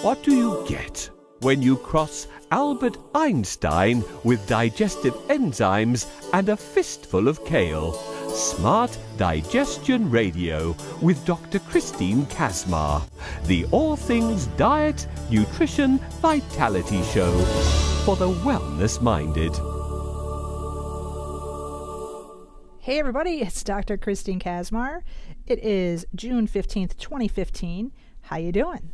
What do you get when you cross Albert Einstein with digestive enzymes and a fistful of kale? Smart Digestion Radio with Dr. Christine Kaczmar, the all things diet, nutrition, vitality show for the wellness-minded. Hey everybody, it's Dr. Christine Kaczmar. It is June 15th, 2015. How you doing?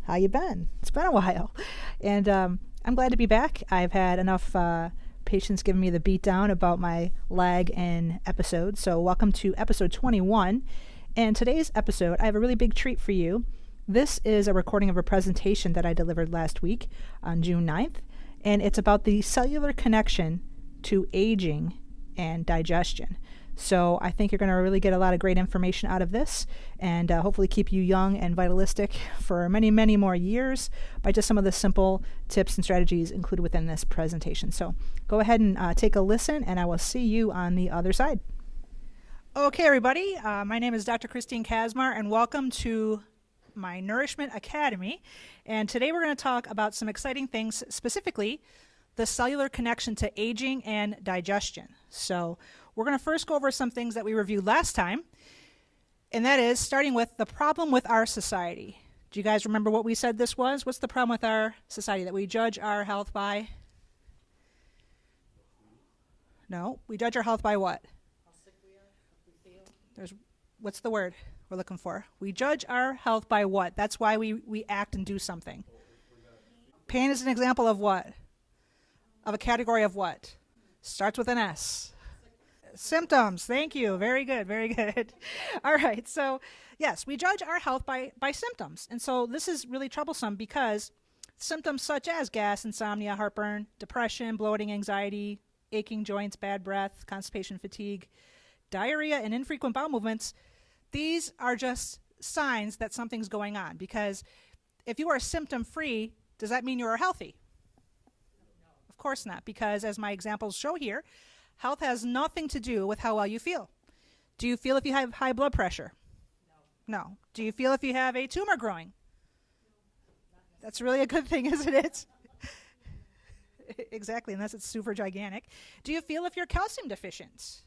How you been? It's been a while. And I'm glad to be back. I've had enough patients giving me the beatdown about my lag in episodes. So welcome to episode 21. And today's episode, I have a really big treat for you. This is a recording of a presentation that I delivered last week on June 9th. And it's about the cellular connection to aging and digestion. So I think you're going to really get a lot of great information out of this and hopefully keep you young and vitalistic for many, many more years by just some of the simple tips and strategies included within this presentation. So go ahead and take a listen, and I will see you on the other side. Okay, everybody. My name is Dr. Christine Kaczmar, and welcome to my Nourishment Academy. And today we're going to talk about some exciting things, specifically the cellular connection to aging and digestion. So we're going to first go over some things that we reviewed last time, and that is starting with the problem with our society. Do you guys remember what we said this was? What's the problem with our society? That we judge our health by? No, we judge our health by what? How sick we are, how we feel. What's the word we're looking for? We judge our health by what? That's why we act and do something. Pain is an example of what? Of a category of what? Starts with an S. Symptoms. Thank you. Very good. Very good. All right. So, yes, we judge our health by symptoms. And so this is really troublesome because symptoms such as gas, insomnia, heartburn, depression, bloating, anxiety, aching joints, bad breath, constipation, fatigue, diarrhea, and infrequent bowel movements, these are just signs that something's going on. Because if you are symptom-free, does that mean you are healthy? Of course not, because as my examples show here, health has nothing to do with how well you feel. Do you feel if you have high blood pressure? No. Do you feel if you have a tumor growing? That's really a good thing, isn't it? Exactly, unless it's super gigantic. Do you feel if you're calcium deficient?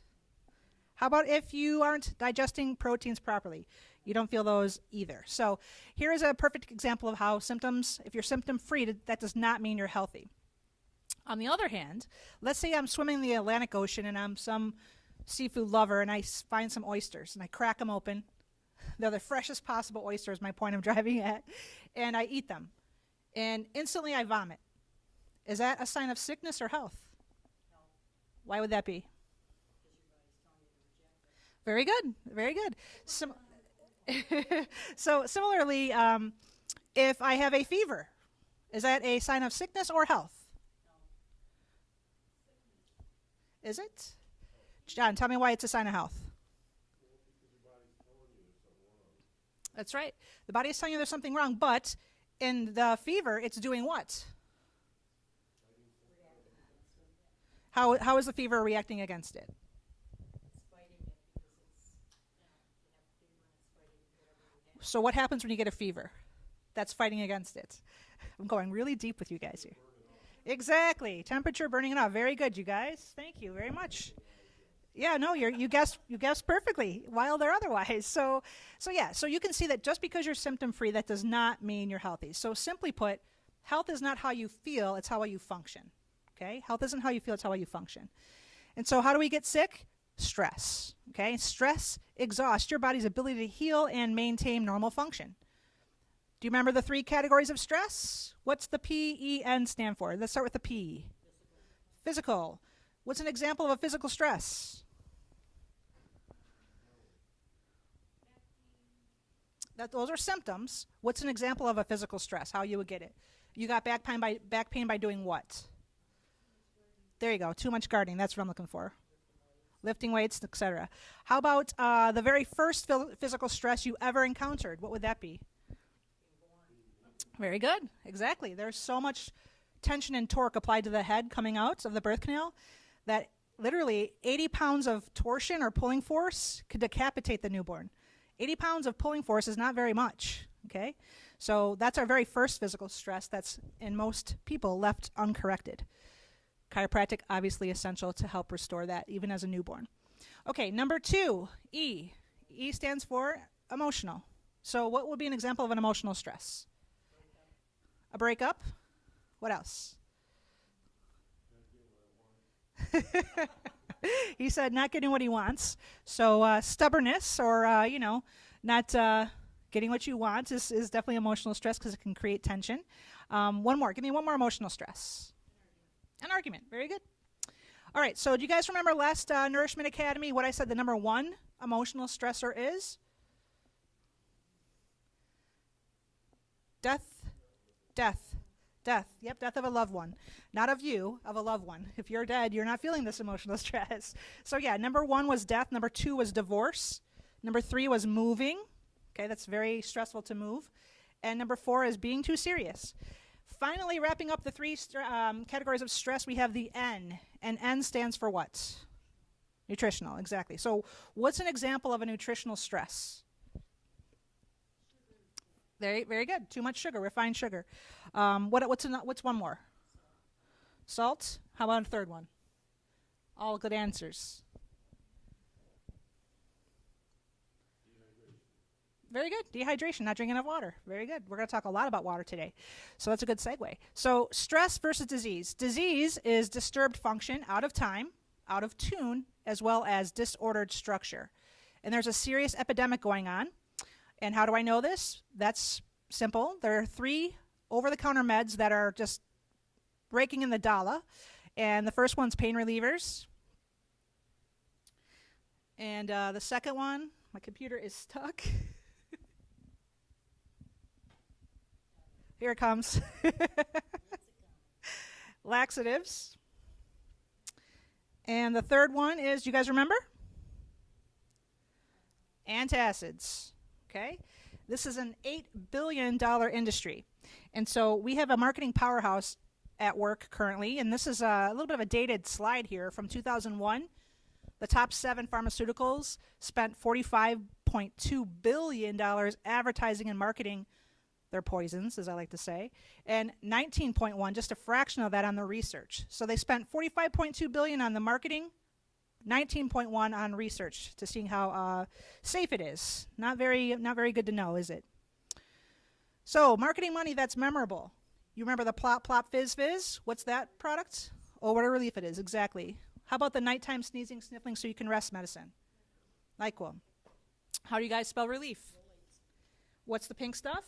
How about if you aren't digesting proteins properly? You don't feel those either. So here is a perfect example of how symptoms, if you're symptom-free, that does not mean you're healthy. On the other hand, let's say I'm swimming in the Atlantic Ocean and I'm some seafood lover and I find some oysters and I crack them open. They're the freshest possible oysters, my point I'm driving at, and I eat them. And instantly I vomit. Is that a sign of sickness or health? No. Why would that be? Because your body's telling you to reject it. Very good. Very good. So similarly, if I have a fever, is that a sign of sickness or health? Is it? John, tell me why it's a sign of health. That's right. The body is telling you there's something wrong, but in the fever, it's doing what? How is the fever reacting against it? It's fighting it because it's, you have fever and it's fighting whatever you have. So what happens when you get a fever? That's fighting against it. I'm going really deep with you guys here. Exactly. Temperature burning it off. Very good, you guys. Thank you very much. Yeah, no, you guessed perfectly, wild or otherwise. So you can see that just because you're symptom-free, that does not mean you're healthy. So simply put, health is not how you feel, it's how well you function. Okay? Health isn't how you feel, it's how well you function. And so how do we get sick? Stress. Okay? Stress exhausts your body's ability to heal and maintain normal function. Do you remember the 3 categories of stress? What's the PEN stand for? Let's start with the P. Physical. What's an example of a physical stress? Those are symptoms. What's an example of a physical stress? How you would get it? You got back pain by doing what? There you go. Too much gardening. That's what I'm looking for. Lifting weights, etc. How about the very first physical stress you ever encountered? What would that be? Very good. Exactly. There's so much tension and torque applied to the head coming out of the birth canal that literally 80 pounds of torsion or pulling force could decapitate the newborn. 80 pounds of pulling force is not very much. Okay? So that's our very first physical stress that's in most people left uncorrected. Chiropractic obviously essential to help restore that even as a newborn. Okay, number 2, E. E stands for emotional. So what would be an example of an emotional stress? A breakup. What else? He said not getting what he wants. So stubbornness or, not getting what you want is definitely emotional stress because it can create tension. One more. Give me one more emotional stress. An argument. Very good. All right. So do you guys remember last Nourishment Academy what I said the number 1 emotional stressor is? Death. Yep, death of a loved one. Not of you, of a loved one. If you're dead, you're not feeling this emotional stress. So yeah, number 1 was death. Number 2 was divorce. Number 3 was moving. Okay, that's very stressful to move. And number 4 is being too serious. Finally, wrapping up the 3 categories of stress, we have the N. And N stands for what? Nutritional, exactly. So what's an example of a nutritional stress? Very, very good. Too much sugar, refined sugar. What's one more? Salt. How about a third one? All good answers. Very good. Dehydration, not drinking enough water. Very good. We're going to talk a lot about water today. So that's a good segue. So stress versus disease. Disease is disturbed function, out of time, out of tune, as well as disordered structure. And there's a serious epidemic going on. And how do I know this? That's simple. There are 3 over-the-counter meds that are just raking in the dollar. And the first one's pain relievers. And the second one, my computer is stuck. Here it comes. Laxatives. And the third one is, you guys remember? Antacids. Okay? This is an $8 billion industry. And so we have a marketing powerhouse at work currently, and this is a little bit of a dated slide here from 2001. The top 7 pharmaceuticals spent $45.2 billion advertising and marketing their poisons, as I like to say, and 19.1, just a fraction of that on the research. So they spent $45.2 billion on the marketing, 19.1 on research to seeing how safe it is. Not very good to know, is it? So marketing money that's memorable. You remember the Plop Plop Fizz Fizz? What's that product? Oh, what a relief it is, exactly. How about the nighttime sneezing, sniffling so you can rest medicine? NyQuil. How do you guys spell relief? What's the pink stuff?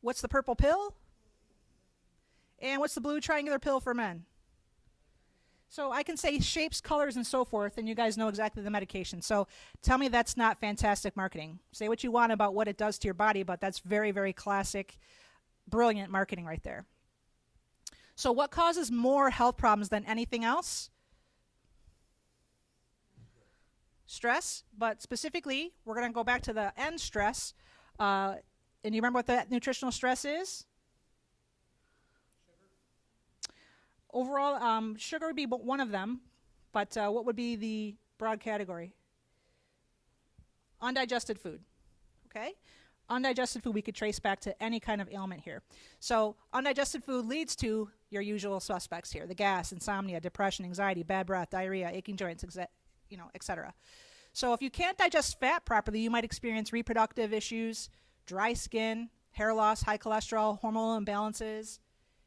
What's the purple pill? And what's the blue triangular pill for men? So I can say shapes, colors, and so forth, and you guys know exactly the medication. So tell me that's not fantastic marketing. Say what you want about what it does to your body, but that's very, very classic, brilliant marketing right there. So what causes more health problems than anything else? Stress, but specifically, we're going to go back to the N stress. And you remember what that nutritional stress is? Overall, sugar would be one of them, but what would be the broad category? Undigested food, okay? Undigested food we could trace back to any kind of ailment here. So undigested food leads to your usual suspects here, the gas, insomnia, depression, anxiety, bad breath, diarrhea, aching joints, etc. So if you can't digest fat properly, you might experience reproductive issues, dry skin, hair loss, high cholesterol, hormonal imbalances,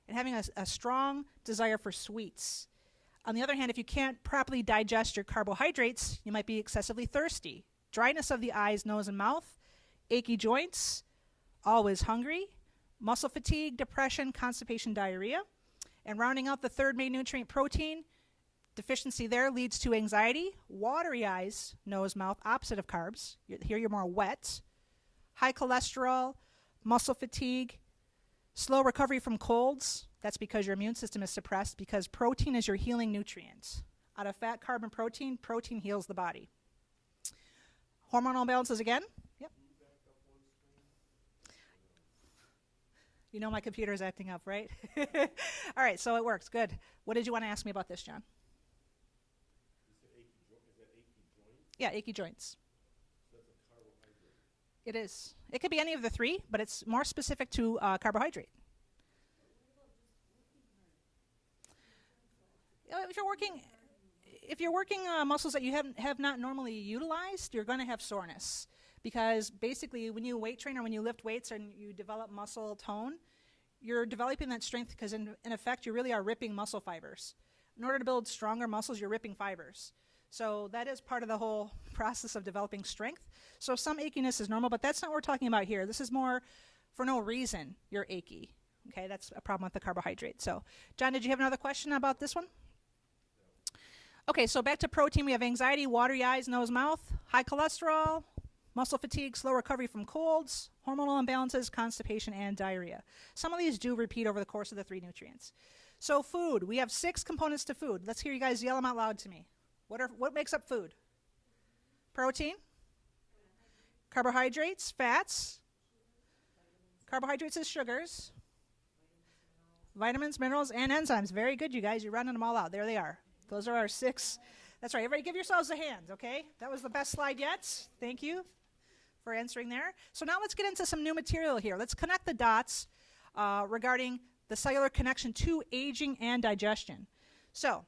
and having a strong desire for sweets. On the other hand, if you can't properly digest your carbohydrates, you might be excessively thirsty, dryness of the eyes, nose, and mouth, achy joints, always hungry, muscle fatigue, depression, constipation, diarrhea. And rounding out the third main nutrient, protein, deficiency there leads to anxiety, watery eyes, nose, mouth, opposite of carbs. Here you're more wet, high cholesterol, muscle fatigue, slow recovery from colds. That's because your immune system is suppressed, because protein is your healing nutrient. Out of fat, carb, and protein heals the body. Hormonal imbalances again. Yep. You know my computer is acting up, right? All right, so it works. Good. What did you want to ask me about this, John? Is that achy joints? Yeah, achy joints. So that's a carbohydrate. It is. It could be any of the three, but it's more specific to carbohydrate. If you're working muscles that you have not normally utilized, you're going to have soreness. Because basically, when you weight train or when you lift weights and you develop muscle tone, you're developing that strength because in effect, you really are ripping muscle fibers. In order to build stronger muscles, you're ripping fibers. So that is part of the whole process of developing strength. So some achiness is normal, but that's not what we're talking about here. This is more for no reason you're achy. Okay, that's a problem with the carbohydrate. So, John, did you have another question about this one? Okay, so back to protein. We have anxiety, watery eyes, nose, mouth, high cholesterol, muscle fatigue, slow recovery from colds, hormonal imbalances, constipation, and diarrhea. Some of these do repeat over the course of the 3 nutrients. So food, we have 6 components to food. Let's hear you guys yell them out loud to me. What makes up food? Protein, carbohydrates, fats. Carbohydrates is sugars, vitamins, minerals, and enzymes. Very good, you guys. You're running them all out. There they are. Those are our 6. That's right. Everybody give yourselves a hand, okay? That was the best slide yet. Thank you for answering there. So now let's get into some new material here. Let's connect the dots regarding the cellular connection to aging and digestion. So,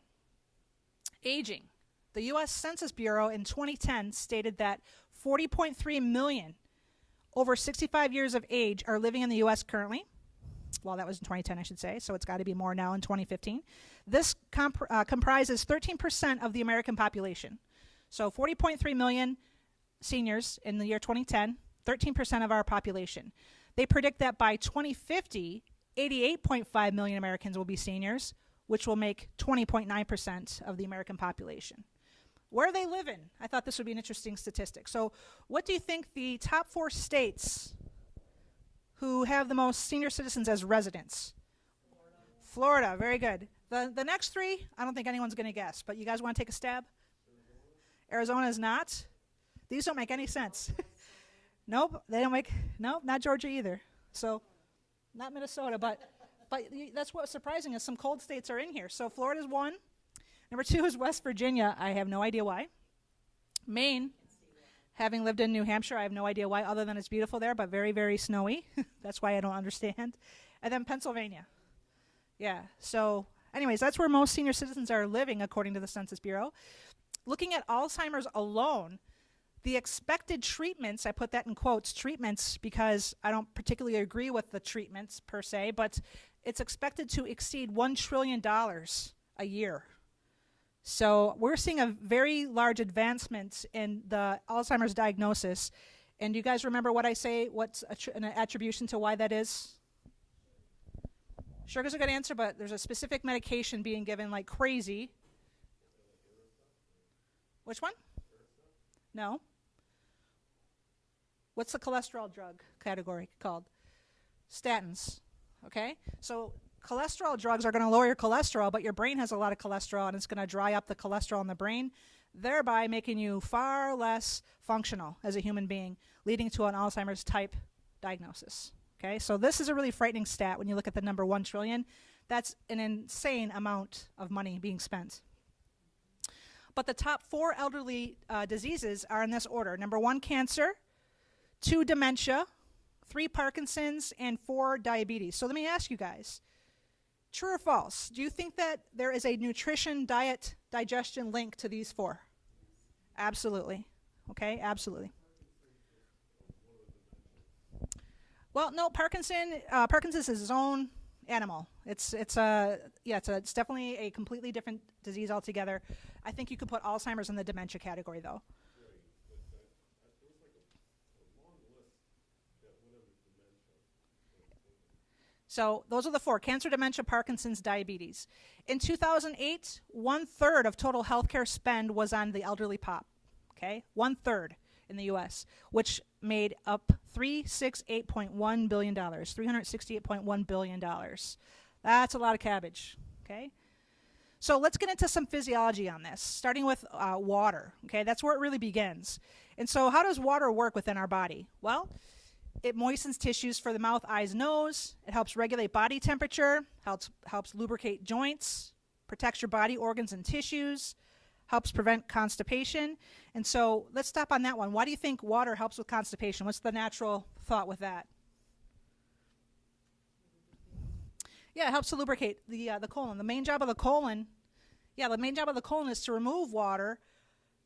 aging. The U.S. Census Bureau in 2010 stated that 40.3 million over 65 years of age are living in the U.S. currently. Well, that was in 2010, I should say, so it's got to be more now in 2015. This comprises 13% of the American population. So 40.3 million seniors in the year 2010, 13% of our population. They predict that by 2050, 88.5 million Americans will be seniors, which will make 20.9% of the American population. Where are they living? I thought this would be an interesting statistic. So what do you think the top 4 states who have the most senior citizens as residents? Florida, very good. The next 3, I don't think anyone's going to guess, but you guys want to take a stab? Arizona is not. These don't make any sense. Nope, they don't make, nope, not Georgia either. So, not Minnesota, but that's what's surprising is some cold states are in here. So Florida's 1. Number 2 is West Virginia. I have no idea why. Maine, having lived in New Hampshire, I have no idea why, other than it's beautiful there, but very, very snowy. That's why I don't understand. And then Pennsylvania. Yeah, so anyways, that's where most senior citizens are living, according to the Census Bureau. Looking at Alzheimer's alone, the expected treatments, I put that in quotes, treatments, because I don't particularly agree with the treatments per se, but it's expected to exceed $1 trillion a year. So we're seeing a very large advancement in the Alzheimer's diagnosis. And do you guys remember what I say? What's an attribution to why that is? Sugar's a good answer, but there's a specific medication being given like crazy. Which one? No. What's the cholesterol drug category called? Statins. Okay? So cholesterol drugs are going to lower your cholesterol, but your brain has a lot of cholesterol, and it's going to dry up the cholesterol in the brain, thereby making you far less functional as a human being, leading to an Alzheimer's type diagnosis. Okay, so this is a really frightening stat when you look at the number 1 trillion. That's an insane amount of money being spent. But the top 4 elderly diseases are in this order. Number 1, cancer, 2, dementia, 3, Parkinson's, and 4, diabetes. So let me ask you guys, true or false? Do you think that there is a nutrition, diet, digestion link to these 4? Absolutely. Okay, absolutely. Well, no, Parkinson's is its own animal. It's definitely a completely different disease altogether. I think you could put Alzheimer's in the dementia category, though. So those are the 4: cancer, dementia, Parkinson's, diabetes. In 2008, 1/3 of total healthcare spend was on the elderly pop. Okay, 1/3 in the U.S., which made up $368.1 billion, $368.1 billion. That's a lot of cabbage. Okay, so let's get into some physiology on this, starting with water. Okay, that's where it really begins. And so, how does water work within our body? Well, it moistens tissues for the mouth, eyes, nose. It helps regulate body temperature, helps lubricate joints, protects your body organs and tissues, helps prevent constipation. And so let's stop on that one. Why do you think water helps with constipation? What's the natural thought with that? Yeah, it helps to lubricate the colon. The main job of the colon, is to remove water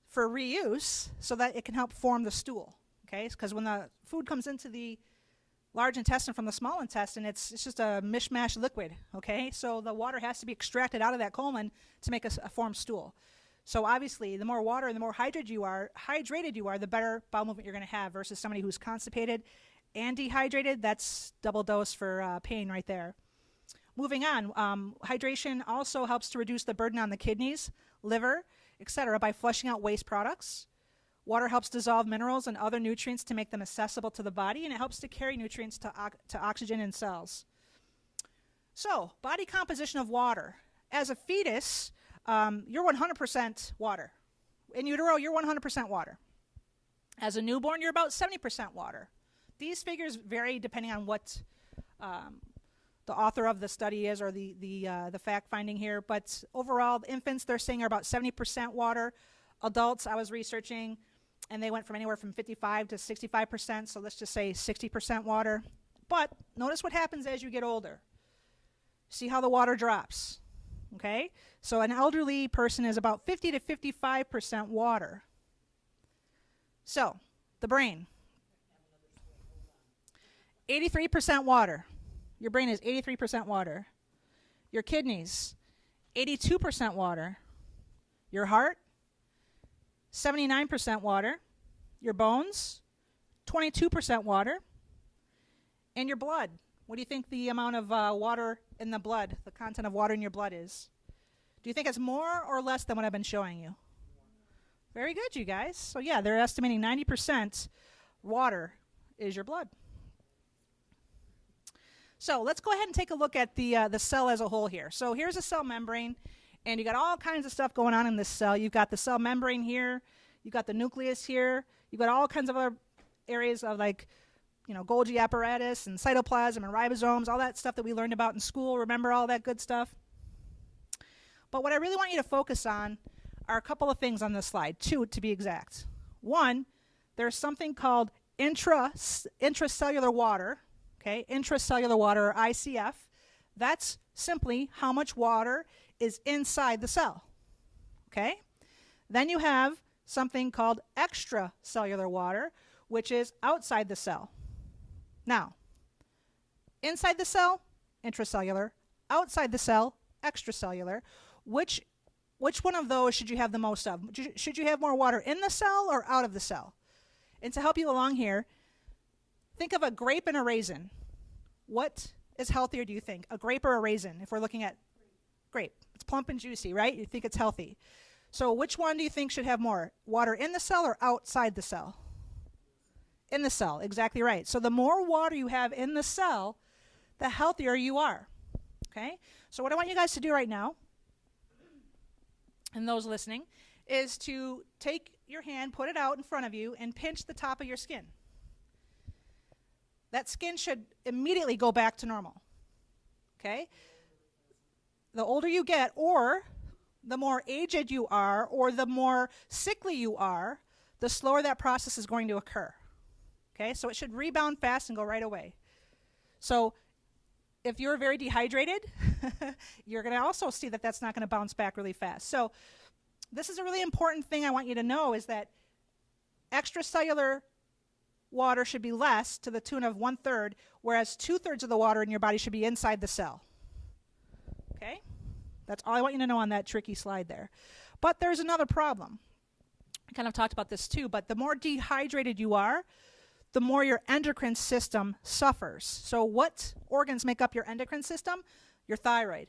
for reuse so that it can help form the stool. Okay, because when the food comes into the large intestine from the small intestine, it's just a mishmash liquid. Okay, so the water has to be extracted out of that colon to make a form stool. So obviously, the more water and the more hydrated you are, the better bowel movement you're going to have versus somebody who's constipated and dehydrated. That's double dose for pain right there. Moving on, hydration also helps to reduce the burden on the kidneys, liver, etc. by flushing out waste products. Water helps dissolve minerals and other nutrients to make them accessible to the body, and it helps to carry nutrients to oxygen in cells. So, body composition of water. As a fetus, you're 100% water. In utero, you're 100% water. As a newborn, you're about 70% water. These figures vary depending on what the author of the study is, or the fact finding here. But overall, the infants, they're saying, are about 70% water. Adults, I was researching, and they went from anywhere from 55 to 65%. So let's just say 60% water. But notice what happens as you get older. See how the water drops. Okay? So an elderly person is about 50 to 55% water. So, the brain. 83% water. Your brain is 83% water. Your kidneys, 82% water. Your heart, 79% water. Your bones, 22% water. And your blood. What do you think the amount of water in the blood, the content of water in your blood is? Do you think it's more or less than what I've been showing you? Very good, you guys. So yeah, they're estimating 90% water is your blood. So let's go ahead and take a look at the cell as a whole here. So here's a cell membrane, and you got all kinds of stuff going on in this cell. You've got the cell membrane here. You've got the nucleus here. You've got all kinds of other areas of, like, Golgi apparatus and cytoplasm and ribosomes, all that stuff that we learned about in school. Remember all that good stuff? But what I really want you to focus on are a couple of things on this slide, two to be exact. One, there's something called intracellular water. Okay, intracellular water, or ICF. That's simply how much water is inside the cell. Okay? Then you have something called extracellular water, which is outside the cell. Now, inside the cell, intracellular. Outside the cell, extracellular. Which one of those should you have the most of? Should you have more water in the cell or out of the cell? And to help you along here, think of a grape and a raisin. What is healthier, do you think? A grape or a raisin? If we're looking at grape, it's plump and juicy, right? You think it's healthy. So which one do you think should have more? Water in the cell or outside the cell? In the cell, exactly right. So the more water you have in the cell, the healthier you are. Okay? So what I want you guys to do right now, and those listening, is to take your hand, put it out in front of you, and pinch the top of your skin. That skin should immediately go back to normal. Okay? The older you get, or the more aged you are, or the more sickly you are, the slower that process is going to occur. Okay? So it should rebound fast and go right away. So if you're very dehydrated, you're going to also see that that's not going to bounce back really fast. So this is a really important thing I want you to know, is that extracellular water should be less, to the tune of 1/3, whereas 2/3 of the water in your body should be inside the cell. Okay? That's all I want you to know on that tricky slide there. But there's another problem. I kind of talked about this too, but the more dehydrated you are, the more your endocrine system suffers. So what organs make up your endocrine system? Your thyroid,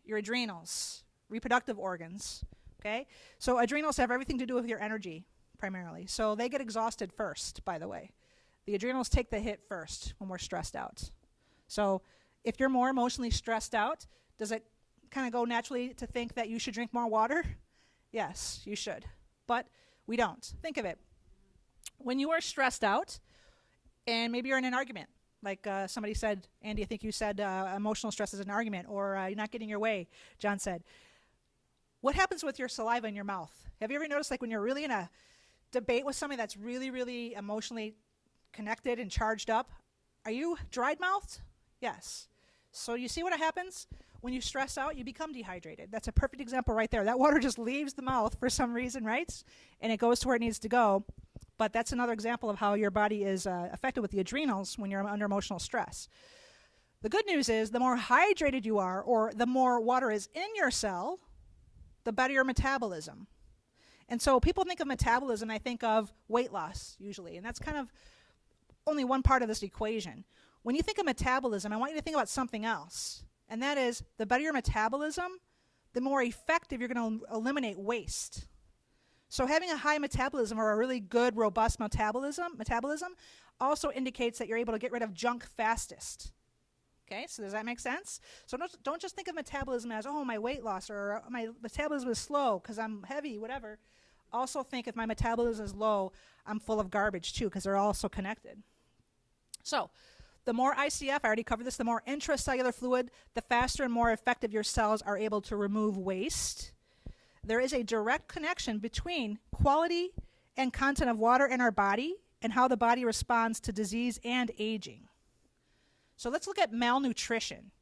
your adrenals, reproductive organs. Okay? So adrenals have everything to do with your energy, primarily. So they get exhausted first, by the way. The adrenals take the hit first when we're stressed out. So if you're more emotionally stressed out, does it kind of go naturally to think that you should drink more water? Yes, you should. But we don't. Think of it. When you are stressed out, and maybe you're in an argument, like somebody said, Andy, I think you said emotional stress is an argument, or you're not getting your way, John said. what happens with your saliva in your mouth? Have you ever noticed, like, when you're really in a debate with somebody that's really, really emotionally connected and charged up, are you dried-mouthed? Yes. So you see what happens? When you stress out, you become dehydrated. That's a perfect example right there. That water just leaves the mouth for some reason, right? And it goes to where it needs to go. But that's another example of how your body is affected with the adrenals when you're under emotional stress. The good news is the more hydrated you are, or the more water is in your cell, the better your metabolism. And so people think of metabolism, I think of weight loss usually, and that's kind of only one part of this equation. When you think of metabolism, I want you to think about something else, and that is the better your metabolism, the more effective you're going to eliminate waste. So having a high metabolism or a really good, robust metabolism also indicates that you're able to get rid of junk fastest. Okay, so does that make sense? So don't just think of metabolism as, oh, my weight loss, or my metabolism is slow because I'm heavy, whatever. Also think if my metabolism is low, I'm full of garbage too, because they're also connected. So the more ICF, I already covered this, the more intracellular fluid, the faster and more effective your cells are able to remove waste. There is a direct connection between quality and content of water in our body and how the body responds to disease and aging. So let's look at malnutrition.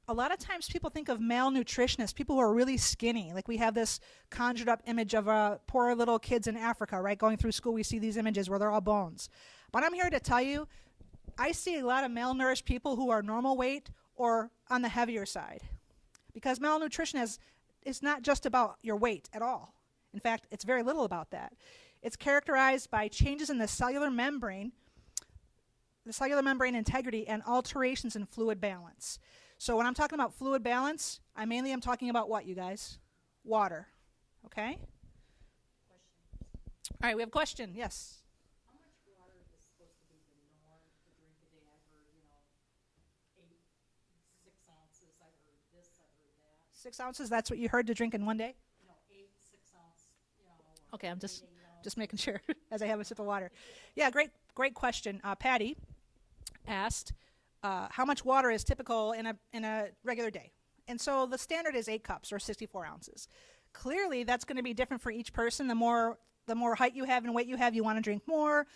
A lot of times people think of malnutrition as people who are really skinny. Like we have this conjured up image of poor little kids in Africa, right? Going through school, we see these images where they're all bones. But I'm here to tell you, I see a lot of malnourished people who are normal weight or on the heavier side. Because malnutrition is not just about your weight at all. In fact, it's very little about that. It's characterized by changes in the cellular membrane integrity, and alterations in fluid balance. So when I'm talking about fluid balance, I mainly am talking about what, you guys? Water. Okay? Question. All right, we have a question. Yes. How much water is supposed to be the norm to drink a day? I've heard, 6 ounces. I've heard this, I've heard that. 6 ounces, that's what you heard to drink in one day? 6 ounce, Okay, I'm just making sure as I have a sip of water. Yeah, great question. Patty asked how much water is typical in a regular day. And so the standard is 8 cups or 64 ounces. Clearly, that's going to be different for each person. The more height you have and weight you have, you want to drink more.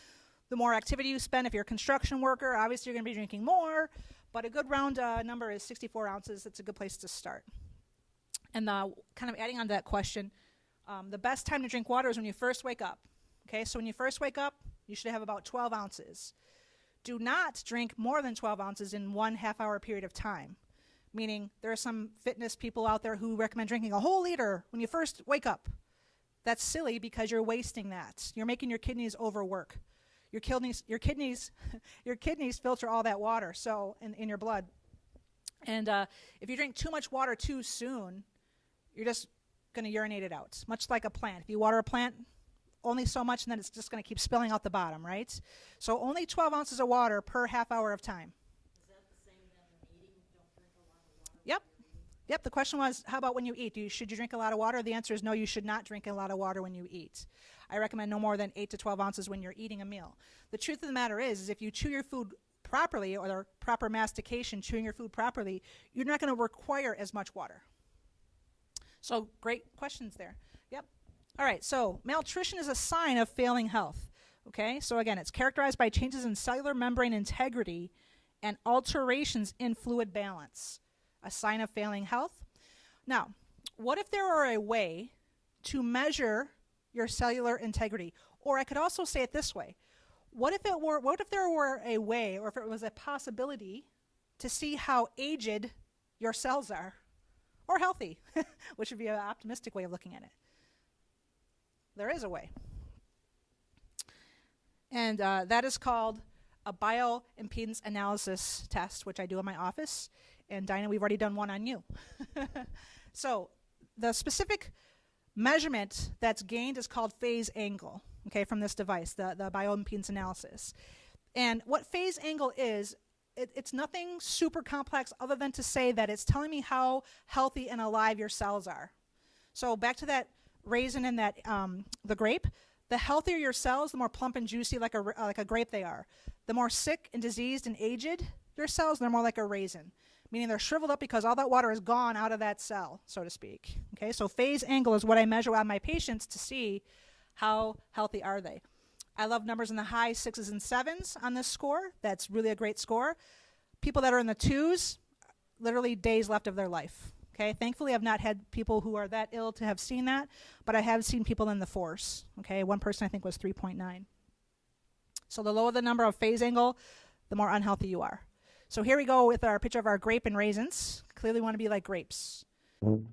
The more activity you spend, if you're a construction worker, obviously you're going to be drinking more. But a good round number is 64 ounces. That's a good place to start. And kind of adding on to that question, the best time to drink water is when you first wake up. Okay, so when you first wake up, you should have about 12 ounces. Do not drink more than 12 ounces in 1/2 hour period of time. Meaning there are some fitness people out there who recommend drinking a whole liter when you first wake up. That's silly because you're wasting that. You're making your kidneys overwork. Your kidneys filter all that water in your blood. And if you drink too much water too soon, you're just going to urinate it out. Much like a plant. If you water a plant, only so much, and then it's just going to keep spilling out the bottom, right? So only 12 ounces of water per 1/2 hour of time. Is that the same then when eating? Don't drink a lot of water? Yep. The question was, how about when you eat? Should you drink a lot of water? The answer is no, you should not drink a lot of water when you eat. I recommend no more than 8 to 12 ounces when you're eating a meal. The truth of the matter is if you chew your food properly, or proper mastication, chewing your food properly, you're not going to require as much water. So great questions there. Yep. All right, so malnutrition is a sign of failing health. Okay, so again, it's characterized by changes in cellular membrane integrity and alterations in fluid balance. A sign of failing health. Now, what if there were a way to measure your cellular integrity? Or I could also say it this way. What if there were a way, or if it was a possibility, to see how aged your cells are? Or healthy, which would be an optimistic way of looking at it. There is a way. And that is called a bioimpedance analysis test, which I do in my office. And Dinah, we've already done one on you. So the specific measurement that's gained is called phase angle, okay, from this device, the bioimpedance analysis. And what phase angle is, it's nothing super complex other than to say that it's telling me how healthy and alive your cells are. So back to that raisin and that the grape, the healthier your cells, the more plump and juicy like a grape they are. The more sick and diseased and aged your cells, they're more like a raisin. meaning they're shriveled up because all that water is gone out of that cell, so to speak. Okay, so phase angle is what I measure on my patients to see how healthy are they. I love numbers in the high 6s and 7s on this score. That's really a great score. People that are in the 2s, literally days left of their life. Okay, thankfully I've not had people who are that ill to have seen that, but I have seen people in the 4s. Okay, one person I think was 3.9. So the lower the number of phase angle, the more unhealthy you are. So here we go with our picture of our grape and raisins. Clearly want to be like grapes. And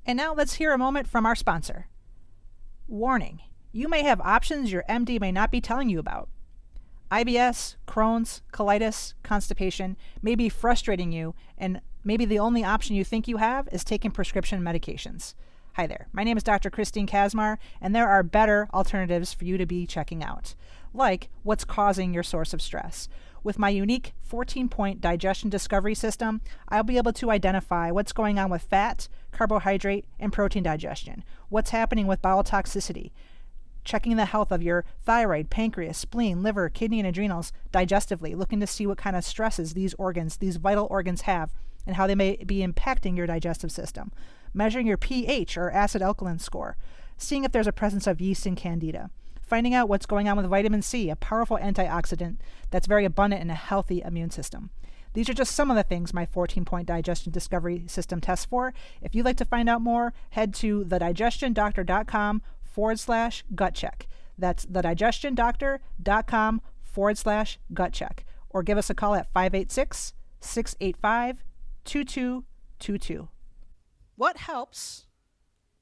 now let's hear a moment from our sponsor. Warning, you may have options your MD may not be telling you about. IBS, Crohn's, colitis, constipation may be frustrating you, and maybe the only option you think you have is taking prescription medications. Hi there, my name is Dr. Christine Kaczmar, and there are better alternatives for you to be checking out, like what's causing your source of stress. With my unique 14-point digestion discovery system, I'll be able to identify what's going on with fat, carbohydrate, and protein digestion, what's happening with bowel toxicity, checking the health of your thyroid, pancreas, spleen, liver, kidney, and adrenals digestively, looking to see what kind of stresses these organs, these vital organs have, and how they may be impacting your digestive system, measuring your pH or acid alkaline score, seeing if there's a presence of yeast and candida, finding out what's going on with vitamin C, a powerful antioxidant that's very abundant in a healthy immune system. These are just some of the things my 14-point digestion discovery system tests for. If you'd like to find out more, head to thedigestiondoctor.com/gut check. That's thedigestiondoctor.com/gut check. Or give us a call at 586-685-2222. What helps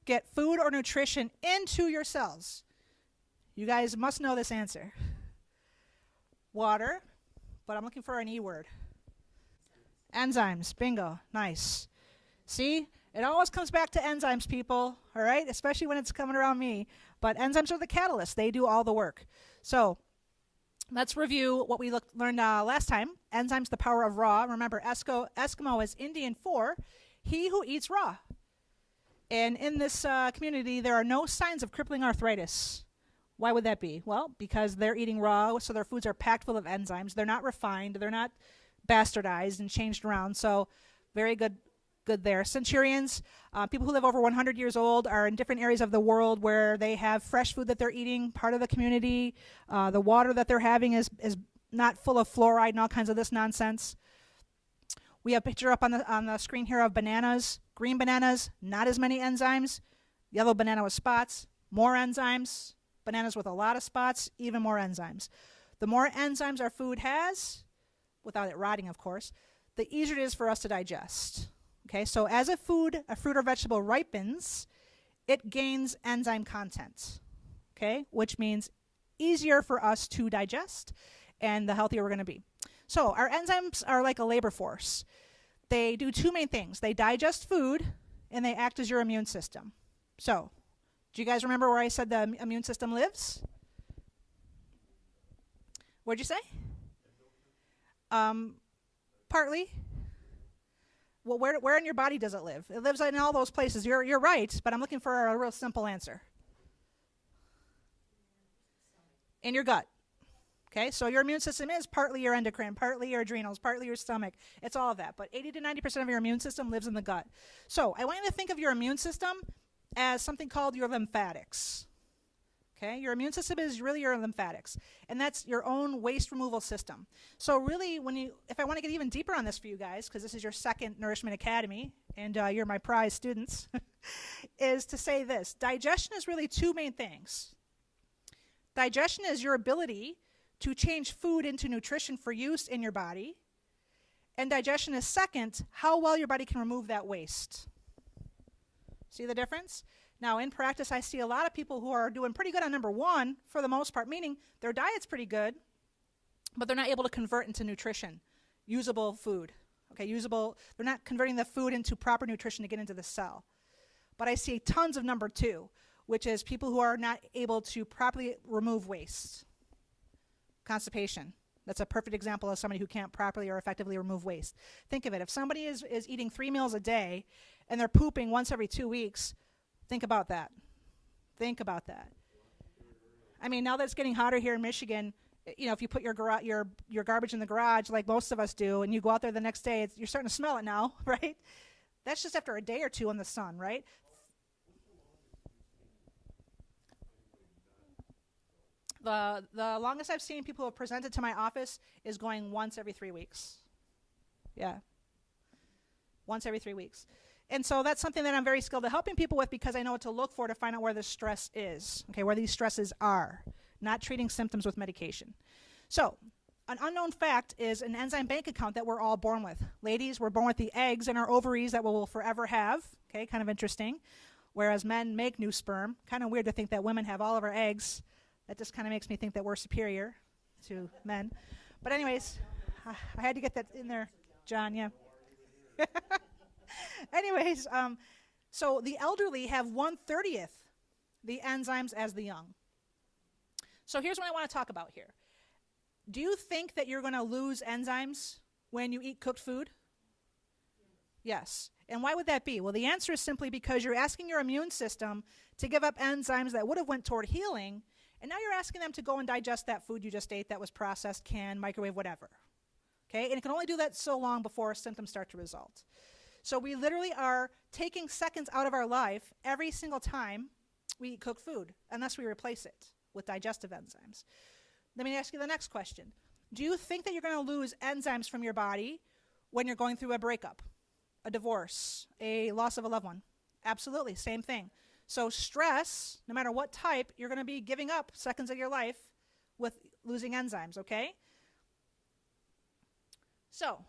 get food or nutrition into your cells? You guys must know this answer. Water, but I'm looking for an E word. Enzymes, bingo, nice. See, it always comes back to enzymes, people, all right? Especially when it's coming around me. But enzymes are the catalyst. They do all the work. So let's review what we learned last time. Enzymes, the power of raw. Remember, Eskimo is Indian for he who eats raw. And in this community, there are no signs of crippling arthritis. Why would that be? Well, because they're eating raw, so their foods are packed full of enzymes. They're not refined. They're not bastardized and changed around. So very good there. Centurions, people who live over 100 years old, are in different areas of the world where they have fresh food that they're eating, part of the community. The water that they're having is not full of fluoride and all kinds of this nonsense. We have a picture up on the screen here of bananas. Green bananas, not as many enzymes. Yellow banana with spots, more enzymes. Bananas with a lot of spots, even more enzymes. The more enzymes our food has, without it rotting, of course, the easier it is for us to digest. Okay, so as a fruit or vegetable ripens, it gains enzyme content, okay, which means easier for us to digest and the healthier we're going to be. So our enzymes are like a labor force. They do two main things. They digest food and they act as your immune system. So, do you guys remember where I said the immune system lives? What'd you say? Partly. Well, where in your body does it live? It lives in all those places. You're right, but I'm looking for a real simple answer. In your gut. Okay, so your immune system is partly your endocrine, partly your adrenals, partly your stomach. It's all of that, but 80 to 90% of your immune system lives in the gut. So I want you to think of your immune system as something called your lymphatics. Okay, your immune system is really your lymphatics, and that's your own waste removal system. So really, if I want to get even deeper on this for you guys, because this is your second Nourishment Academy, and you're my prize students, is to say this. Digestion is really two main things. Digestion is your ability to change food into nutrition for use in your body, and digestion is second, how well your body can remove that waste. See the difference? Now, in practice, I see a lot of people who are doing pretty good on number one, for the most part, meaning their diet's pretty good, but they're not able to convert into nutrition, usable food. Okay, usable, they're not converting the food into proper nutrition to get into the cell. But I see tons of number two, which is people who are not able to properly remove waste. Constipation. That's a perfect example of somebody who can't properly or effectively remove waste. Think of it. If somebody is eating 3 meals a day and they're pooping once every 2 weeks, think about that. Think about that. I mean, now that it's getting hotter here in Michigan, If you put your garbage in the garage like most of us do, and you go out there the next day, you're starting to smell it now, right? That's just after a day or two in the sun, right? The longest I've seen people who have presented to my office is going once every 3 weeks. Yeah. Once every 3 weeks. And so that's something that I'm very skilled at helping people with, because I know what to look for to find out where the stress is, okay, where these stresses are, not treating symptoms with medication. So an unknown fact is an enzyme bank account that we're all born with. Ladies, we're born with the eggs in our ovaries that we'll forever have, okay, kind of interesting, whereas men make new sperm. Kind of weird to think that women have all of our eggs. That just kind of makes me think that we're superior to men. But anyways, I had to get that in there, John, yeah. Anyways, so the elderly have 1/30 the enzymes as the young. So here's what I want to talk about here. Do you think that you're going to lose enzymes when you eat cooked food? Yes. And why would that be? Well, the answer is simply because you're asking your immune system to give up enzymes that would have went toward healing, and now you're asking them to go and digest that food you just ate that was processed, canned, microwave, whatever. Okay? And it can only do that so long before symptoms start to result. So we literally are taking seconds out of our life every single time we eat cooked food, unless we replace it with digestive enzymes. Let me ask you the next question. Do you think that you're going to lose enzymes from your body when you're going through a breakup, a divorce, a loss of a loved one? Absolutely, same thing. So stress, no matter what type, you're going to be giving up seconds of your life with losing enzymes, okay? So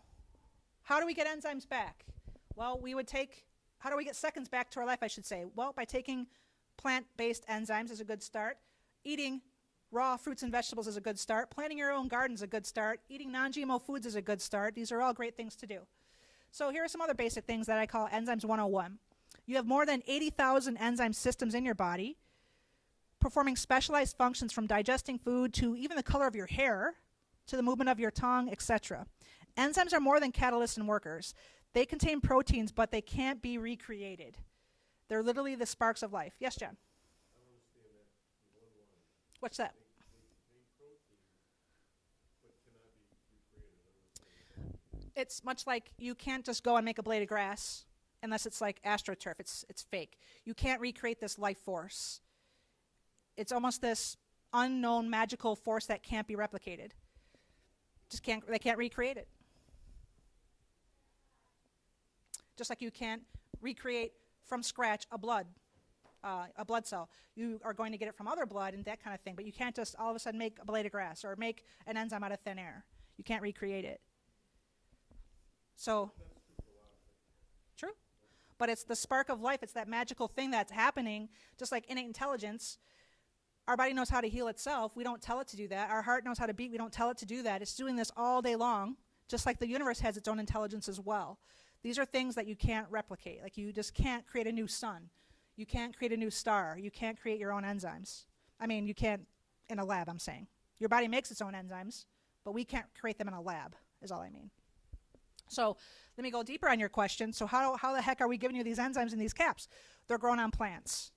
how do we get enzymes back? Well, how do we get seconds back to our life, I should say? Well, by taking plant-based enzymes is a good start. Eating raw fruits and vegetables is a good start. Planting your own garden is a good start. Eating non-GMO foods is a good start. These are all great things to do. So here are some other basic things that I call Enzymes 101. You have more than 80,000 enzyme systems in your body, performing specialized functions from digesting food to even the color of your hair, to the movement of your tongue, etc. Enzymes are more than catalysts and workers. They contain proteins, but they can't be recreated. They're literally the sparks of life. Yes, John? What's that? It's much like you can't just go and make a blade of grass unless it's like AstroTurf. It's fake. You can't recreate this life force. It's almost this unknown magical force that can't be replicated. They can't recreate it. Just like you can't recreate from scratch a blood cell. You are going to get it from other blood and that kind of thing, but you can't just all of a sudden make a blade of grass or make an enzyme out of thin air. You can't recreate it. So, true. But it's the spark of life. It's that magical thing that's happening, just like innate intelligence. Our body knows how to heal itself. We don't tell it to do that. Our heart knows how to beat. We don't tell it to do that. It's doing this all day long, just like the universe has its own intelligence as well. These are things that you can't replicate. Like you just can't create a new sun. You can't create a new star. You can't create your own enzymes. I mean, you can't in a lab, I'm saying. Your body makes its own enzymes, but we can't create them in a lab, is all I mean. So let me go deeper on your question. So how the heck are we giving you these enzymes in these caps? They're grown on plants.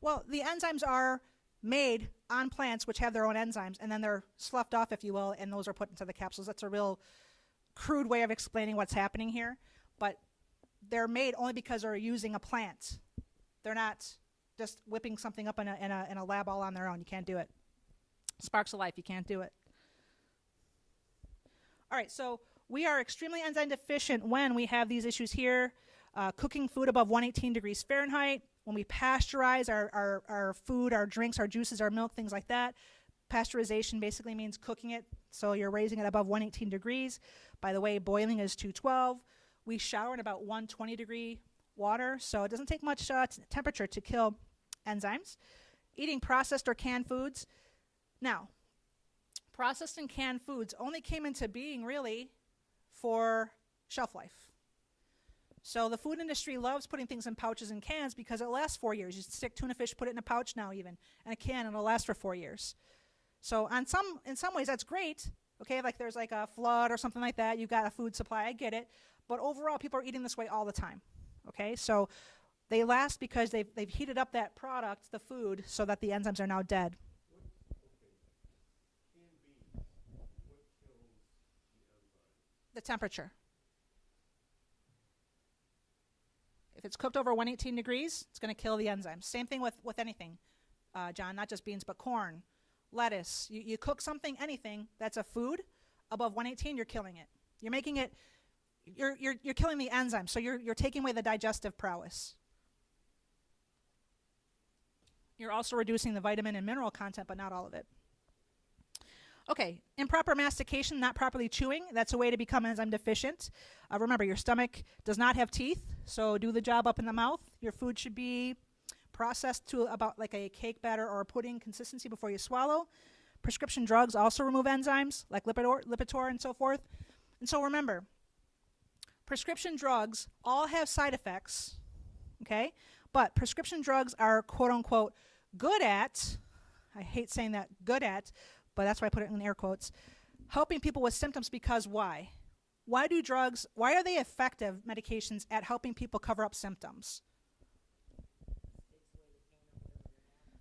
Well, the enzymes are made on plants which have their own enzymes, and then they're sloughed off, if you will, and those are put into the capsules. That's a real crude way of explaining what's happening here, but they're made only because they're using a plant. They're not just whipping something up in a lab all on their own. You can't do it. Sparks of life, you can't do it. All right, so we are extremely enzyme deficient when we have these issues here. Cooking food above 118 degrees Fahrenheit, when we pasteurize our food, our drinks, our juices, our milk, things like that. Pasteurization basically means cooking it, so you're raising it above 118 degrees. By the way, boiling is 212. We shower in about 120 degree water, so it doesn't take much temperature to kill enzymes. Eating processed or canned foods. Now, processed and canned foods only came into being really for shelf life. So the food industry loves putting things in pouches and cans because it lasts 4 years. You stick tuna fish, put it in a pouch now even, and a can, and it'll last for 4 years. So in some ways that's great. Okay, like there's like a flood or something like that, you've got a food supply, I get it. But overall, people are eating this way all the time. Okay, so They last because they've heated up that product, the food, so that the enzymes are now dead. The temperature. If it's cooked over 118 degrees, it's going to kill the enzymes. Same thing with anything, John, not just beans, but corn, lettuce. You cook something, anything that's a food above 118, you're killing it. You're making it, you're killing the enzymes, so you're taking away the digestive prowess. You're also reducing the vitamin and mineral content, but not all of it. Okay, improper mastication, not properly chewing, that's a way to become enzyme deficient. Remember, your stomach does not have teeth, so do the job up in the mouth. Your food should be processed to about like a cake batter or a pudding consistency before you swallow. Prescription drugs also remove enzymes, like Lipitor and so forth. And so remember, prescription drugs all have side effects, okay? But prescription drugs are quote-unquote good at, I hate saying that, good at, but that's why I put it in air quotes, helping people with symptoms because why? Why are they effective medications at helping people cover up symptoms?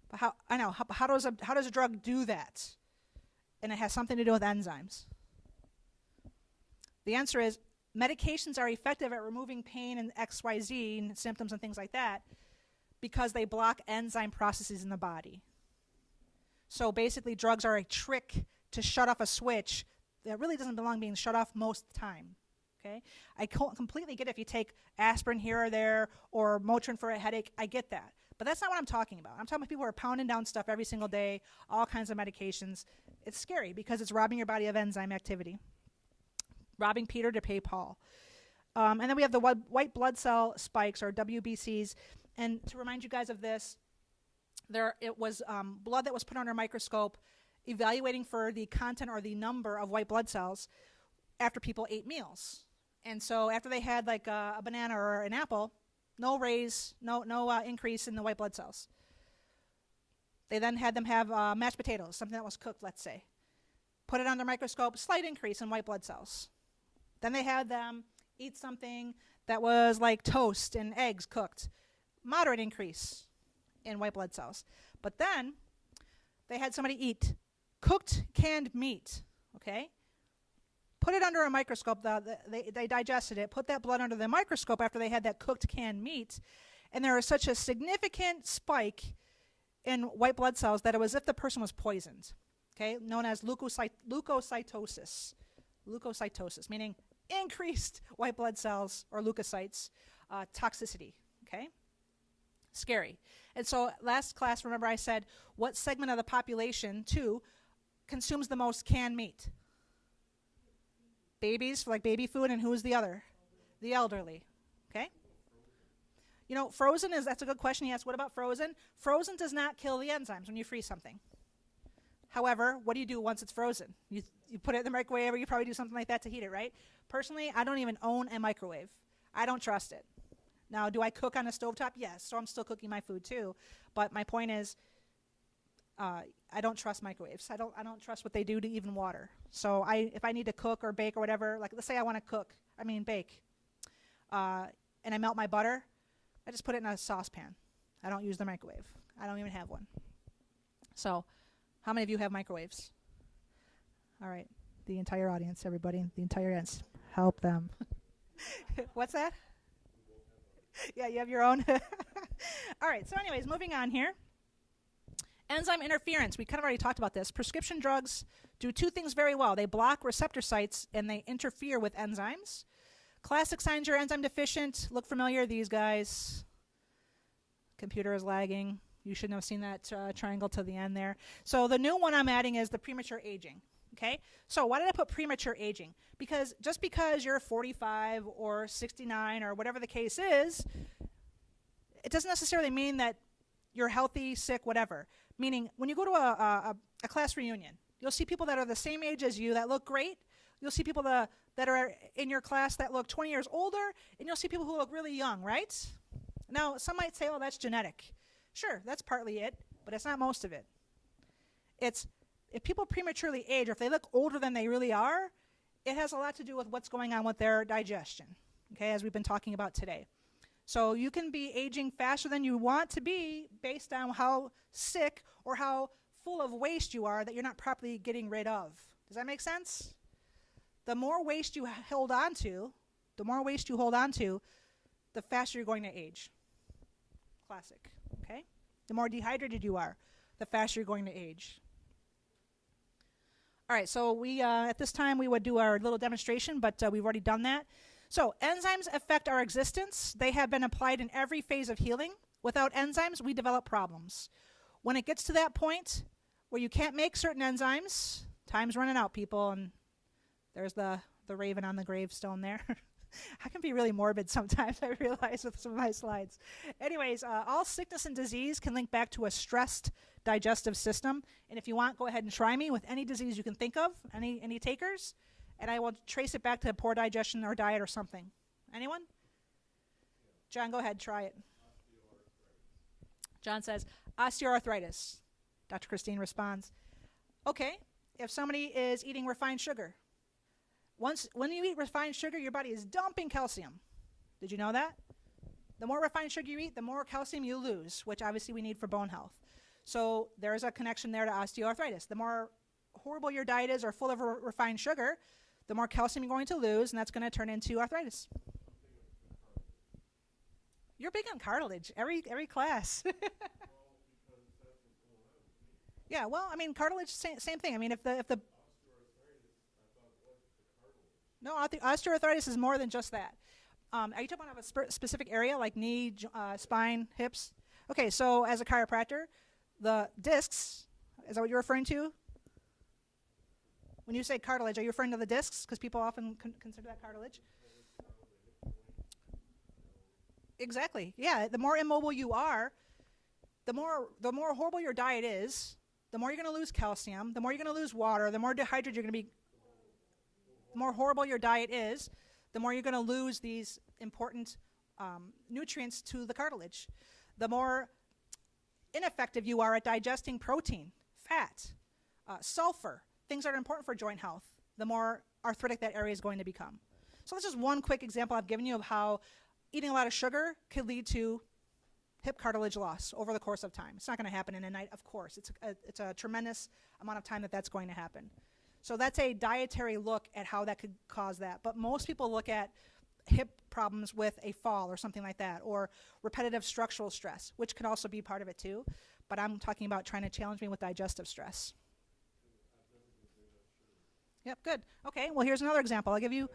But how does a drug do that? And it has something to do with enzymes. The answer is medications are effective at removing pain and XYZ and symptoms and things like that because they block enzyme processes in the body. So basically, drugs are a trick to shut off a switch that really doesn't belong being shut off most of the time. Okay, I completely get it if you take aspirin here or there or Motrin for a headache. I get that. But that's not what I'm talking about. I'm talking about people who are pounding down stuff every single day, all kinds of medications. It's scary because it's robbing your body of enzyme activity. Robbing Peter to pay Paul. And then we have the white blood cell spikes, or WBCs. And to remind you guys of this, it was blood that was put under a microscope evaluating for the content or the number of white blood cells after people ate meals. And so after they had like a banana or an apple, no raise, no increase in the white blood cells. They then had them have mashed potatoes, something that was cooked, let's say. Put it under a microscope, slight increase in white blood cells. Then they had them eat something that was like toast and eggs cooked. Moderate increase in white blood cells. But then they had somebody eat cooked canned meat, okay? Put it under a microscope. They digested it, put that blood under the microscope after they had that cooked canned meat, and there was such a significant spike in white blood cells that it was as if the person was poisoned, okay? Known as leukocytosis. Leukocytosis, meaning increased white blood cells or leukocytes, toxicity, okay? Scary. And so last class, remember I said, what segment of the population, too, consumes the most canned meat? Babies, like baby food, and who's the other? The elderly, okay? You know, frozen that's a good question. Yes, what about frozen? Frozen does not kill the enzymes when you freeze something. However, what do you do once it's frozen? You put it in the microwave, or you probably do something like that to heat it, right? Personally, I don't even own a microwave. I don't trust it. Now, do I cook on a stovetop? Yes, so I'm still cooking my food too. But my point is, I don't trust microwaves. I don't trust what they do to even water. So if I need to cook or bake or whatever, like let's say I want to bake, and I melt my butter, I just put it in a saucepan. I don't use the microwave. I don't even have one. So, how many of you have microwaves? All right, the entire audience, everybody, the entire audience, help them. What's that? Yeah, you have your own. All right, so anyways, moving on here. Enzyme interference, we kind of already talked about this. Prescription drugs do two things very well. They block receptor sites and they interfere with enzymes. Classic signs you're enzyme deficient. Look familiar, these guys. Computer is lagging. You shouldn't have seen that triangle to the end there. So the new one I'm adding is the premature aging. Okay, so why did I put premature aging? Because just because you're 45 or 69 or whatever the case is, it doesn't necessarily mean that you're healthy, sick, whatever. Meaning, when you go to a class reunion, you'll see people that are the same age as you that look great. You'll see people that are in your class that look 20 years older, and you'll see people who look really young, right? Now, some might say, oh, that's genetic. Sure, that's partly it, but it's not most of it. It's if people prematurely age, or if they look older than they really are, it has a lot to do with what's going on with their digestion, okay, as we've been talking about today. So you can be aging faster than you want to be based on how sick or how full of waste you are that you're not properly getting rid of. Does that make sense? The more waste you hold on to, the faster you're going to age. Classic, okay? The more dehydrated you are, the faster you're going to age. All right, so we at this time we would do our little demonstration, but we've already done that. So enzymes affect our existence. They have been applied in every phase of healing. Without enzymes, we develop problems. When it gets to that point where you can't make certain enzymes, time's running out, people, and there's the raven on the gravestone there. I can be really morbid sometimes, I realize, with some of my slides. Anyways, all sickness and disease can link back to a stressed digestive system. And if you want, go ahead and try me with any disease you can think of, any takers, and I will trace it back to poor digestion or diet or something. Anyone? John, go ahead, try it. John says, osteoarthritis. Dr. Christine responds, okay, if somebody is eating refined sugar, when you eat refined sugar, your body is dumping calcium. Did you know that? The more refined sugar you eat, the more calcium you lose, which obviously we need for bone health. So there's a connection there to osteoarthritis. The more horrible your diet is or full of refined sugar, the more calcium you're going to lose, and that's going to turn into arthritis. You're big on cartilage, every class. Yeah, well, I mean, cartilage, same thing. I mean, if the no, osteoarthritis is more than just that. Are you talking about a specific area like knee, spine, hips? Okay, so as a chiropractor, the discs, is that what you're referring to? When you say cartilage, are you referring to the discs? Because people often consider that cartilage. Exactly. Yeah, the more immobile you are, the more horrible your diet is, the more you're going to lose calcium, the more you're going to lose water, the more dehydrated you're going to be. The more horrible your diet is, the more you're going to lose these important nutrients to the cartilage. The more ineffective you are at digesting protein, fat, sulfur, things that are important for joint health, the more arthritic that area is going to become. So that's just one quick example I've given you of how eating a lot of sugar could lead to hip cartilage loss over the course of time. It's not going to happen in a night, of course. It's a tremendous amount of time that's going to happen. So that's a dietary look at how that could cause that. But most people look at hip problems with a fall or something like that, or repetitive structural stress, which could also be part of it too. But I'm talking about trying to challenge me with digestive stress. Yep, good. Okay, well, here's another example. I'll give you,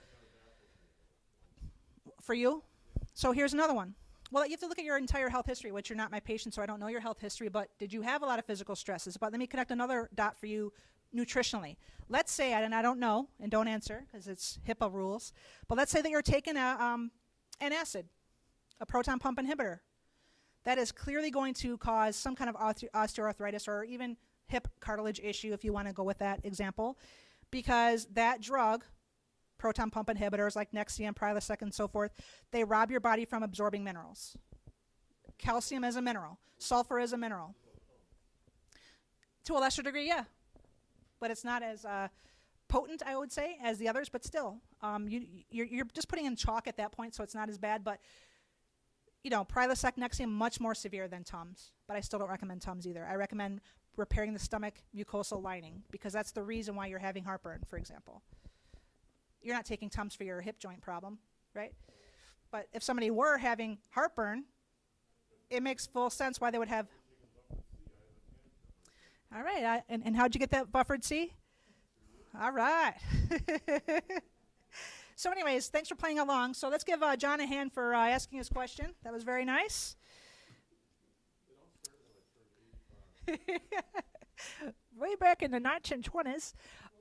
for you. So here's another one. Well, you have to look at your entire health history, which you're not my patient, so I don't know your health history, but did you have a lot of physical stresses? But let me connect another dot for you nutritionally. Let's say, and I don't know, and don't answer, because it's HIPAA rules, but let's say that you're taking an acid, a proton pump inhibitor. That is clearly going to cause some kind of osteoarthritis or even hip cartilage issue, if you want to go with that example, because that drug, proton pump inhibitors like Nexium, Prilosec, and so forth, they rob your body from absorbing minerals. Calcium is a mineral. Sulfur is a mineral. To a lesser degree, yeah. But it's not as potent, I would say, as the others, but still. You're just putting in chalk at that point, so it's not as bad. But, you know, Prilosec, Nexium, much more severe than Tums. But I still don't recommend Tums either. I recommend repairing the stomach mucosal lining, because that's the reason why you're having heartburn, for example. You're not taking Tums for your hip joint problem, right? But if somebody were having heartburn, it makes full sense why they would have. All right, and how'd you get that buffered C? All right. So anyways, thanks for playing along. So let's give John a hand for asking his question. That was very nice. Way back in the 1920s.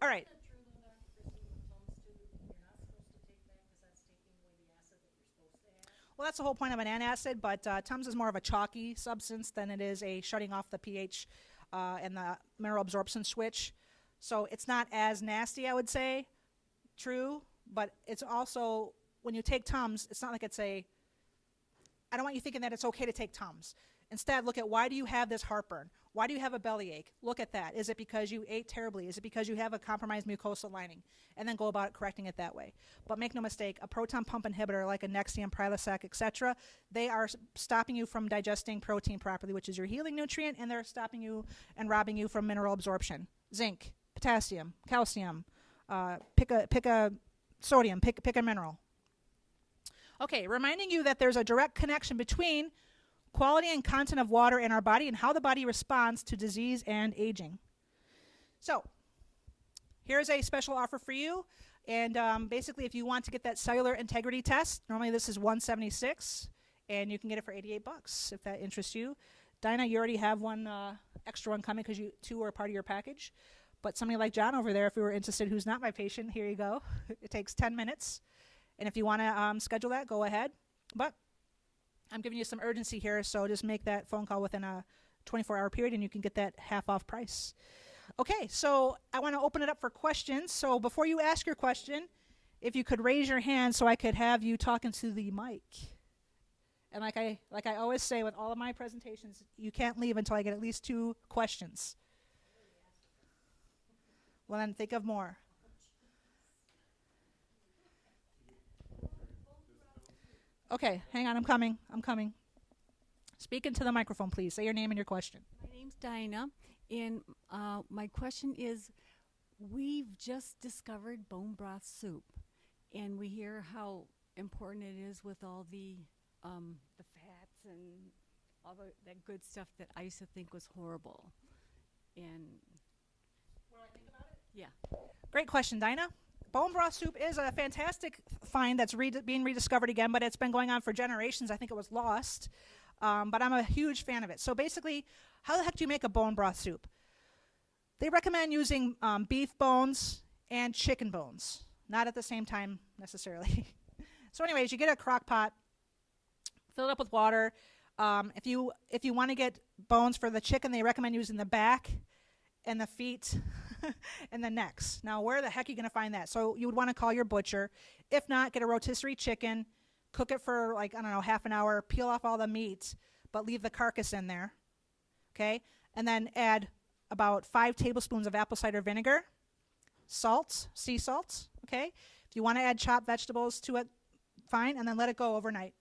All right. Well, that's the whole point of an antacid, but Tums is more of a chalky substance than it is a shutting off the pH and the mineral absorption switch. So it's not as nasty, I would say. True, but it's also, when you take Tums, it's not like it's I don't want you thinking that it's okay to take Tums. Instead, look at why do you have this heartburn? Why do you have a bellyache? Look at that. Is it because you ate terribly? Is it because you have a compromised mucosal lining? And then go about correcting it that way. But make no mistake, a proton pump inhibitor like a Nexium, Prilosec, etc., they are stopping you from digesting protein properly, which is your healing nutrient, and they're stopping you and robbing you from mineral absorption. Zinc, potassium, calcium, pick a sodium, pick a mineral. Okay, reminding you that there's a direct connection between quality and content of water in our body and how the body responds to disease and aging. So, here's a special offer for you. And basically, if you want to get that cellular integrity test, normally this is $176, and you can get it for $88 if that interests you. Dinah, you already have one extra one coming because you two are part of your package. But somebody like John over there, if you were interested, who's not my patient, here you go. It takes 10 minutes. And if you want to schedule that, go ahead. But I'm giving you some urgency here, so just make that phone call within a 24-hour period, and you can get that half-off price. Okay, so I want to open it up for questions. So before you ask your question, if you could raise your hand so I could have you talking to the mic. And like I always say with all of my presentations, you can't leave until I get at least 2 questions. Well, then think of more. Okay, hang on, I'm coming. Speak into the microphone, please. Say your name and your question. My name's Dinah, and my question is, we've just discovered bone broth soup, and we hear how important it is with all the fats and all that good stuff that I used to think was horrible. And What do I think about it? yeah. Great question, Dinah. Bone broth soup is a fantastic find that's being rediscovered again, but it's been going on for generations. I think it was lost, but I'm a huge fan of it. So basically, how the heck do you make a bone broth soup? They recommend using beef bones and chicken bones, not at the same time necessarily. So anyways, you get a crock pot, fill it up with water. If you want to get bones for the chicken, they recommend using the back and the feet and the necks. Now, where the heck are you going to find that? So you would want to call your butcher. If not, get a rotisserie chicken, cook it for like, I don't know, half an hour, peel off all the meat, but leave the carcass in there, okay? And then add about 5 tablespoons of apple cider vinegar, salt, sea salt, okay? If you want to add chopped vegetables to it, fine, and then let it go overnight.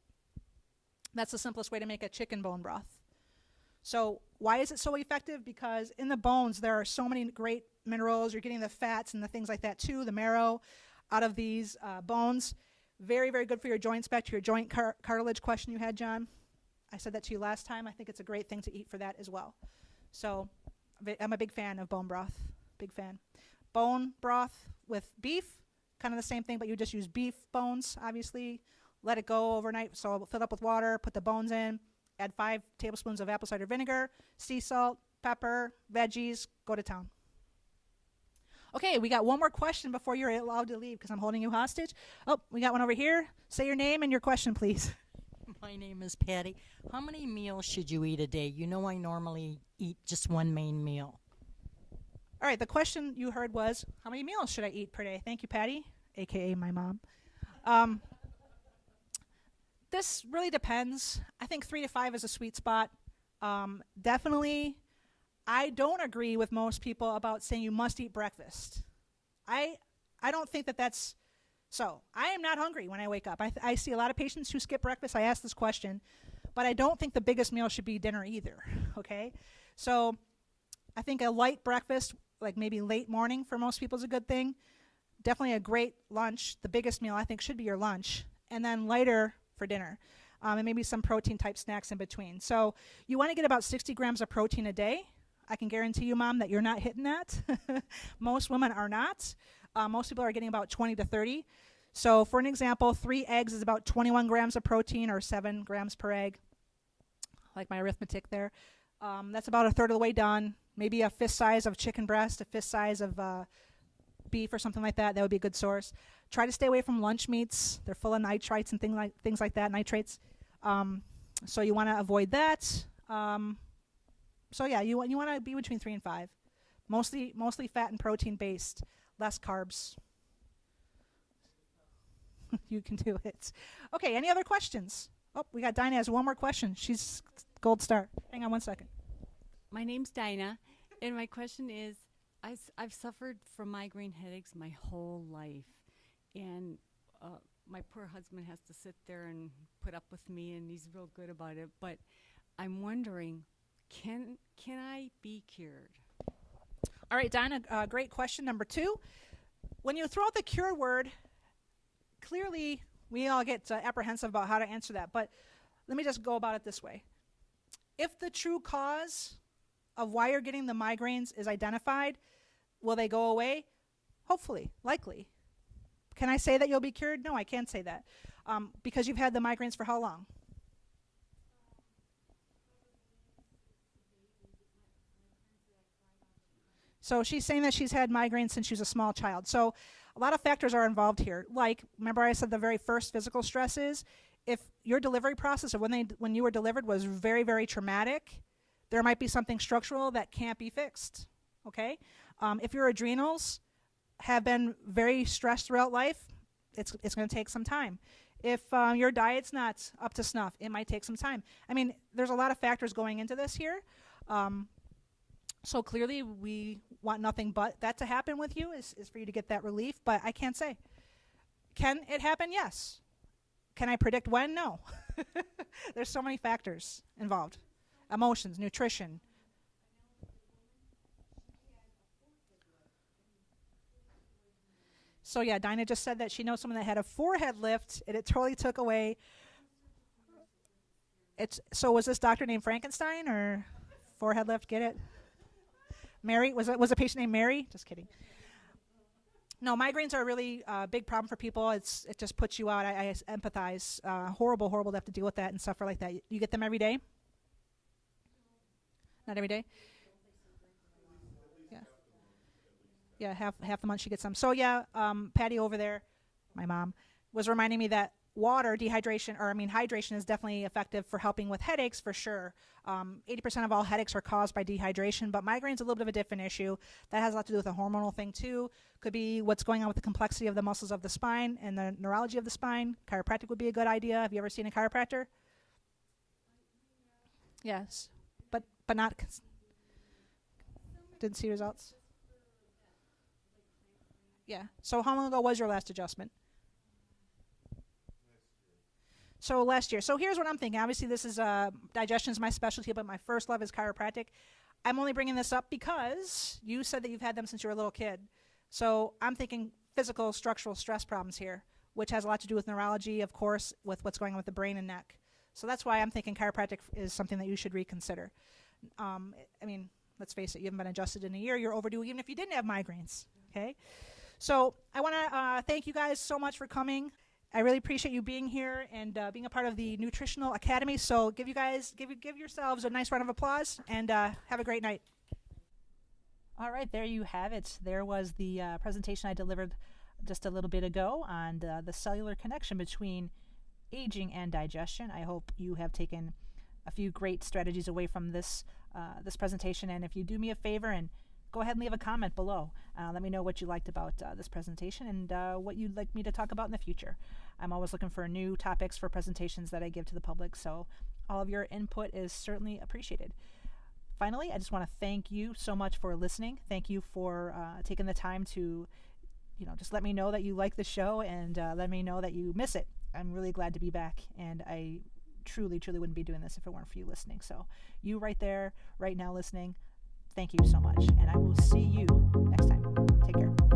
That's the simplest way to make a chicken bone broth. So why is it so effective? Because in the bones, there are so many great minerals. You're getting the fats and the things like that too, the marrow out of these bones. Very, very good for your joints. Back to your joint cartilage question you had, John. I said that to you last time. I think it's a great thing to eat for that as well. So I'm a big fan of bone broth. Big fan. Bone broth with beef, kind of the same thing, but you just use beef bones, obviously. Let it go overnight. So fill it up with water, put the bones in. Add 5 tablespoons of apple cider vinegar, sea salt, pepper, veggies, go to town. Okay, we got one more question before you're allowed to leave because I'm holding you hostage. Oh, we got one over here. Say your name and your question, please. My name is Patty. How many meals should you eat a day? You know I normally eat just one main meal. All right, the question you heard was, how many meals should I eat per day? Thank you, Patty, a.k.a. my mom. This really depends. I think 3 to 5 is a sweet spot. Definitely, I don't agree with most people about saying you must eat breakfast. I don't think that that's so. I am not hungry when I wake up. I see a lot of patients who skip breakfast. I ask this question, but I don't think the biggest meal should be dinner either, okay? So I think a light breakfast, like maybe late morning for most people is a good thing. Definitely a great lunch. The biggest meal I think should be your lunch, and then lighter for dinner, and maybe some protein type snacks in between. So you want to get about 60 grams of protein a day. I can guarantee you, Mom, that you're not hitting that. Most women are not. Most people are getting about 20 to 30. So for an example, 3 eggs is about 21 grams of protein, or 7 grams per egg. Like my arithmetic there. That's about a third of the way done. Maybe a fist size of chicken breast, a fist size of beef or something like that. That would be a good source. Try to stay away from lunch meats. They're full of nitrites and things like that, nitrates. So you want to avoid that. So yeah, you want to be between 3 and 5. Mostly fat and protein based, less carbs. You can do it. Okay, any other questions? Oh, we got Dinah has one more question. gold star. Hang on one second. My name's Dinah, and my question is, I've suffered from migraine headaches my whole life, and my poor husband has to sit there and put up with me, and he's real good about it. But I'm wondering, can I be cured? All right, Dinah, great question. Number 2, when you throw out the cure word, clearly we all get apprehensive about how to answer that. But let me just go about it this way. If the true cause of why you're getting the migraines is identified, will they go away? Hopefully, likely. Can I say that you'll be cured? No, I can't say that. Because you've had the migraines for how long? So she's saying that she's had migraines since she was a small child. So a lot of factors are involved here. Like, remember I said the very first physical stress is, if your delivery process or when you were delivered was very, very traumatic, there might be something structural that can't be fixed, okay? If your adrenals have been very stressed throughout life, it's going to take some time. If your diet's not up to snuff, it might take some time. I mean, there's a lot of factors going into this here. So clearly we want nothing but that to happen with you, is for you to get that relief, but I can't say. Can it happen? Yes. Can I predict when? No. There's so many factors involved. Emotions, nutrition. So yeah, Dinah just said that she knows someone that had a forehead lift and it totally took away. So was this doctor named Frankenstein or forehead lift? Get it? Mary? Was a patient named Mary? Just kidding. No, migraines are a really big problem for people. It just puts you out. I empathize. Horrible to have to deal with that and suffer like that. You get them every day? Not every day? Yeah. Yeah, half the month she gets some. So yeah, Patty over there, my mom, was reminding me that hydration is definitely effective for helping with headaches for sure. 80% of all headaches are caused by dehydration, but migraine's a little bit of a different issue. That has a lot to do with a hormonal thing too. Could be what's going on with the complexity of the muscles of the spine and the neurology of the spine. Chiropractic would be a good idea. Have you ever seen a chiropractor? Yes, but not, didn't see results? Yeah, so how long ago was your last adjustment? So last year. So here's what I'm thinking. Obviously, this is digestion is my specialty, but my first love is chiropractic. I'm only bringing this up because you said that you've had them since you were a little kid. So I'm thinking physical structural stress problems here, which has a lot to do with neurology, of course, with what's going on with the brain and neck. So that's why I'm thinking chiropractic is something that you should reconsider. I mean, let's face it, you haven't been adjusted in a year. You're overdue even if you didn't have migraines, okay? So I want to thank you guys so much for coming. I really appreciate you being here and being a part of the Nutritional Academy. So give yourselves a nice round of applause and have a great night. All right, there you have it. There was the presentation I delivered just a little bit ago on the cellular connection between aging and digestion. I hope you have taken a few great strategies away from this presentation. And if you do me a favor and go ahead and leave a comment below. Let me know what you liked about this presentation and what you'd like me to talk about in the future. I'm always looking for new topics for presentations that I give to the public, so all of your input is certainly appreciated. Finally, I just want to thank you so much for listening. Thank you for taking the time to, just let me know that you like the show and let me know that you miss it. I'm really glad to be back, and I truly wouldn't be doing this if it weren't for you listening. So you right there, right now listening, thank you so much, and I will see you next time. Take care.